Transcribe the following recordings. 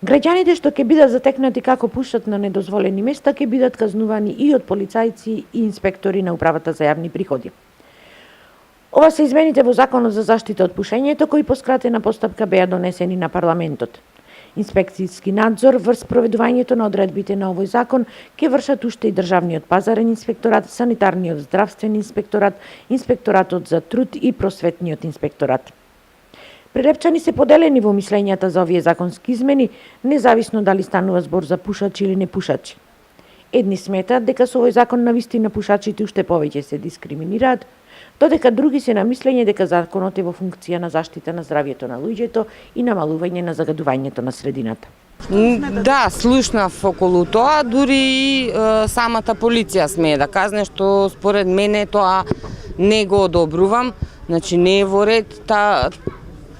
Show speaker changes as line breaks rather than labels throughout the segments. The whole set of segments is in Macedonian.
Граѓаните што ќе бидат затекнати како пушат на недозволени места ќе бидат казнувани и од полицајци и инспектори на Управата за јавни приходи. Ова се измените во Законот за заштита од пушењето кои по скратена постапка беа донесени на парламентот. Инспекцијски надзор врз проведувањето на одредбите на овој закон ќе вршат уште и Државниот пазарен инспекторат, Санитарниот здравствен инспекторат, Инспекторатот за труд и Просветниот инспекторат. Прилепчани се поделени во мислењата за овие законски измени, независно дали станува збор за пушачи или не пушачи. Едни сметаат дека со овој закон навистина пушачите уште повеќе се дискриминираат, додека други се на мислење дека законот е во функција на заштита на здравјето на луѓето и намалување на загадувањето на средината.
Да, слушнав околу тоа, дури и самата полиција смее да казне, што според мене тоа не го одобрувам, значи не е во ред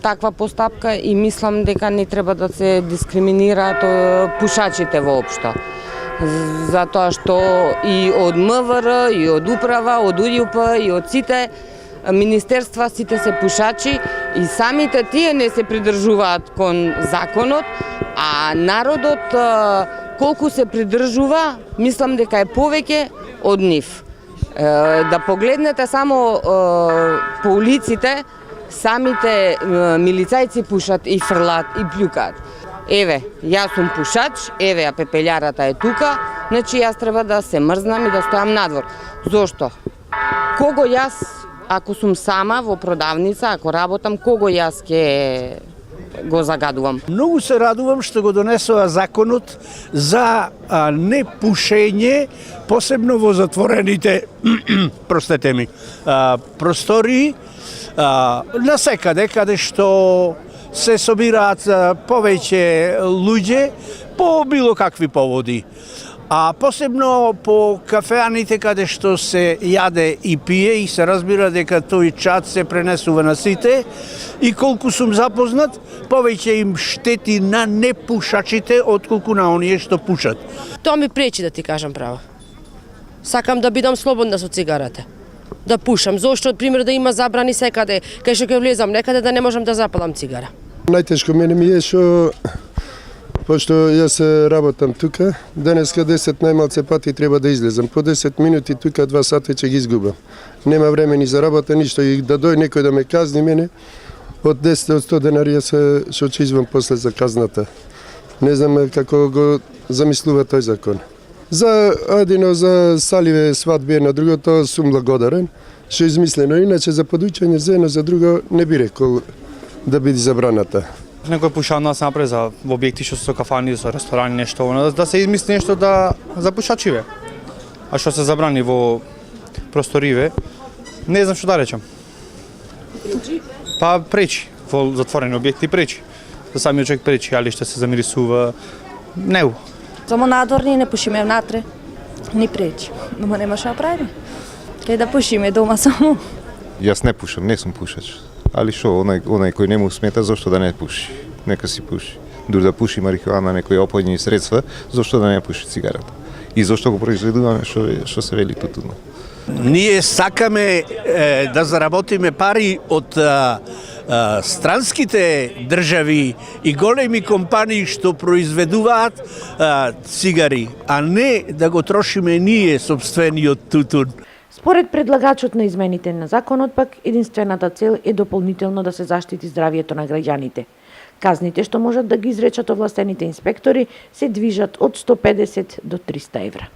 таква постапка и мислам дека не треба да се дискриминираат пушачите воопшто. Затоа што и од МВР, и од управа, од УЈП, и од сите министерства, сите се пушачи и самите тие не се придржуваат кон законот, а народот колку се придржува, мислам дека е повеќе од нив. Да погледнете само по улиците, самите милицајци пушат и фрлат и плјукаат. Еве, јас сум пушач, еве ја пепелјарата е тука, значи јас треба да се мрзнам и да стојам надвор. Зошто? Кого јас, ако сум сама во продавница, ако работам, кого јас ќе го загадувам?
Многу се радувам што го донесува законот за непушење, посебно во затворените простории, насекаде каде што се собираат повеќе луѓе по било какви поводи. А посебно по кафеаните каде што се јаде и пие и се разбира дека тој чад се пренесува на сите и колку сум запознат, повеќе им штети на непушачите отколку на оние што пушат.
Тоа ми пречи да ти кажам право. Сакам да бидам слободна со цигарата. Да пушам, зошто пример да има забрани секаде, кај што ќе влезам некаде да не можам да запалам цигара.
Најтешко мене ми е што пошто јас работам тука, денеска 10 најмалце пати треба да излезам. По 10 минути тука 2 сати ќе ги изгубам. Нема време ни за работа, ништо и да дој некој да ме казни мене. Од 10 од 100 денари јас што ќе извам после за казната. Не знам како го замислува тој закон. За саливе свадби на другото сум благодарен, што е измислено. Иначе за подуќање за едно за друго не би рекол да биде забраната.
Некој пушаат да се направи за објекти што со кафани, со ресторани, нешто, да се измисли нешто за пушачиве. А што се забрани во просториве, не знам што да речам. Па пречи, во затворени објекти пречи. За самиот човек пречи, али што се замирисува, него.
Само надвор ние не пушиме внатре, ни пречи. Но нема што да правиме. Кај да пушиме дома само.
Јас не пушам, не сум пушач. Али шо, онај кој не му смета, зошто да не пуши? Нека си пуши. Дури да пуши марихуана, некои опојни средства, зошто да не пуши цигарата? И зошто го произведуваме, што се вели тутуно?
Ние сакаме да заработиме пари од странските држави и големи компании што произведуваат цигари, а не да го трошиме ние собствениот тутун.
Според предлагачот на измените на законот пак, единствената цел е дополнително да се заштити здравјето на граѓаните. Казните што можат да ги изречат овластените инспектори се движат од 150 до 300 евра.